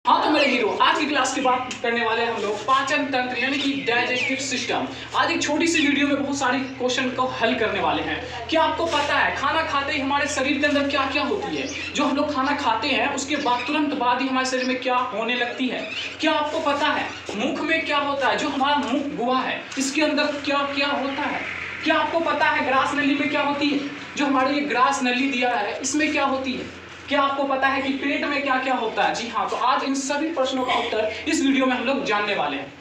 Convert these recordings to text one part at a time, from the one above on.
हाँ तो मेरे हीरो, आज की क्लास की बात करने वाले हैं हम लोग पाचन तंत्र यानी कि डाइजेस्टिव सिस्टम। आज एक छोटी सी वीडियो में बहुत सारी क्वेश्चन को हल करने वाले हैं। क्या आपको पता है खाना खाते ही हमारे शरीर के अंदर क्या क्या होती है? जो हम लोग खाना खाते हैं उसके बाद तुरंत बाद ही हमारे शरीर में क्या होने लगती है? क्या आपको पता है मुख में क्या होता है? जो हमारा मुख गुहा है इसके अंदर क्या क्या होता है? क्या आपको पता है ग्रास नली में क्या होती है? जो हमारे ये ग्रास नली दिया है इसमें क्या होती है? क्या आपको पता है कि पेट में क्या क्या होता है? जी हाँ, तो आज इन सभी प्रश्नों का उत्तर इस वीडियो में हम लोग जानने वाले हैं।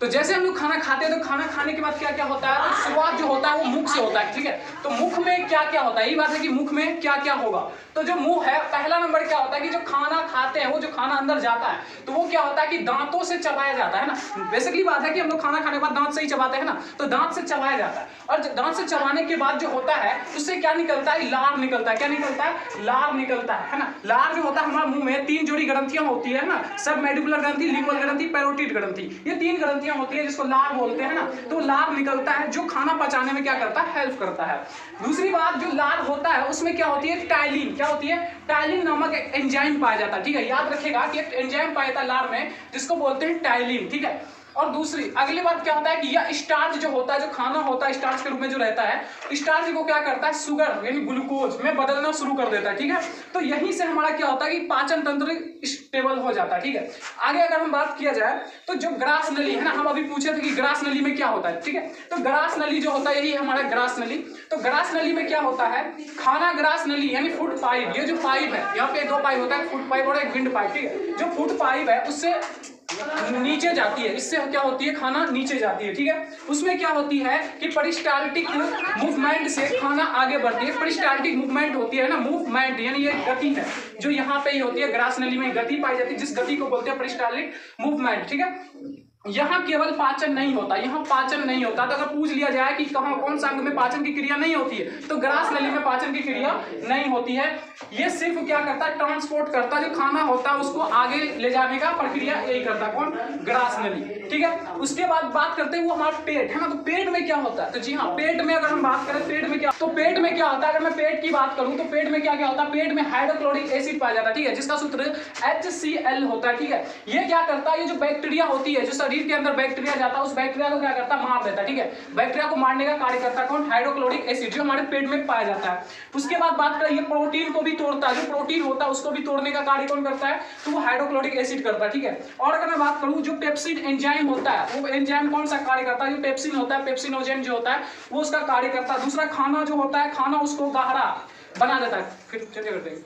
तो जैसे हम लोग खाना खाते हैं तो खाना खाने के बाद क्या क्या होता है? तो शुरुआत जो होता है वो मुख से होता है, ठीक है। तो मुख में क्या क्या होता है, यही बात है कि मुख में क्या क्या होगा। तो जो मुंह है, पहला नंबर क्या होता है कि जो खाना खाते हैं वो जो खाना अंदर जाता है तो वो क्या होता है कि दांतों से चबाया जाता है ना। बेसिकली बात है कि हम लोग खाना खाने के बाद दांत से ही चबाते हैं ना, तो दांत से चबाया जाता है। और दांत से चबाने के बाद जो होता है उससे क्या निकलता है? लार निकलता है। क्या निकलता है? लार निकलता है ना। लार जो होता है हमारे मुंह में 3 जोड़ी ग्रंथियां होती है ना, सब मेडिकुलर ग्रंथि, लिंगुअल ग्रंथि, पैरोटिड ग्रंथि, ये 3 ग्रंथियां होती है जिसको लार बोलते हैं ना। तो लार निकलता है जो खाना पचाने में क्या करता है? हेल्प करता है। दूसरी बात, जो लार होता है उसमें क्या होती है? टाइलिन। क्या होती है? टाइलिन नामक एक एंजाइम पाया जाता है, ठीक है। याद रखिएगा कि एक एंजाइम पाया जाता है लार में जिसको बोलते हैं टाइलिन, ठीक है। और दूसरी अगली बात क्या होता है कि यह स्टार्च जो होता है, जो खाना होता है स्टार्च के रूप में जो रहता है, स्टार्च को क्या करता है? शुगर यानी ग्लूकोज में बदलना शुरू कर देता है, ठीक है। तो यहीं से हमारा क्या होता है कि पाचन तंत्र स्टेबल हो जाता है, ठीक है। आगे अगर हम बात किया जाए तो जो ग्रास नली है ना, हम अभी पूछे थे कि ग्रास नली में क्या होता है, ठीक है। तो ग्रास नली जो होता है यही हमारा ग्रास नली। तो ग्रास नली में क्या होता है? खाना ग्रास नली यानी फूड पाइप, ये जो पाइप है यहाँ पे 2 पाइप होता है, फूड पाइप और एक विंड पाइप, ठीक है। जो फूड पाइप है उससे नीचे जाती है, इससे क्या होती है? खाना नीचे जाती है, ठीक है। उसमें क्या होती है कि परिस्टाल्टिक मूवमेंट से खाना आगे बढ़ती है। परिस्टाल्टिक मूवमेंट होती है ना, मूवमेंट यानी ये गति है जो यहाँ पे ही होती है। ग्रास नली में गति पाई जाती है जिस गति को बोलते हैं परिस्टाल्टिक मूवमेंट, ठीक है। यहाँ केवल पाचन नहीं होता, यहाँ पाचन नहीं होता। तो अगर पूछ लिया जाए कि कहाँ कौन सा अंग में पाचन की क्रिया नहीं होती है तो ग्रास नली में पाचन की क्रिया नहीं होती है। ये सिर्फ क्या करता है? ट्रांसपोर्ट करता है, जो खाना होता है उसको आगे ले जाने का प्रक्रिया यही करता है। कौन? ग्रास नली, ठीक है। उसके बाद बात करते हैं वो हमारा पेट है ना। तो पेट में क्या होता है? तो जी हाँ, पेट में अगर हम बात करें पेट में क्या, तो पेट में क्या होता है? अगर मैं पेट की बात करूं तो पेट में क्या क्या होता है? पेट में हाइड्रोक्लोरिक एसिड पाया जाता है, ठीक है, जिसका सूत्र HCl होता है, ठीक है। ये क्या करता है? ये जो बैक्टीरिया होती है, जो शरीर के अंदर बैक्टीरिया जाता है उस बैक्टीरिया को क्या करता है? मार देता है, ठीक है। बैक्टीरिया को मारने का कार्य करता है कौन? हाइड्रोक्लोरिक एसिड, जो हमारे पेट में पाया जाता है। उसके बाद बात करें ये प्रोटीन को भी तोड़ता है, जो प्रोटीन होता है उसको भी तोड़ने का कार्य कौन करता है? तो वो हाइड्रोक्लोरिक एसिड करता है, ठीक है। और अगर मैं बात करूं जो पेप्सिन एंजाइम होता है, वो एंजाइम कौन सा कार्य करता है? जो पेप्सिन होता है, पेप्सिनोजेन जो होता है वो उसका कार्य करता है। दूसरा खाना जो होता है, खाना उसको गाढ़ा बना देता है। फिर चलिए करते हैं।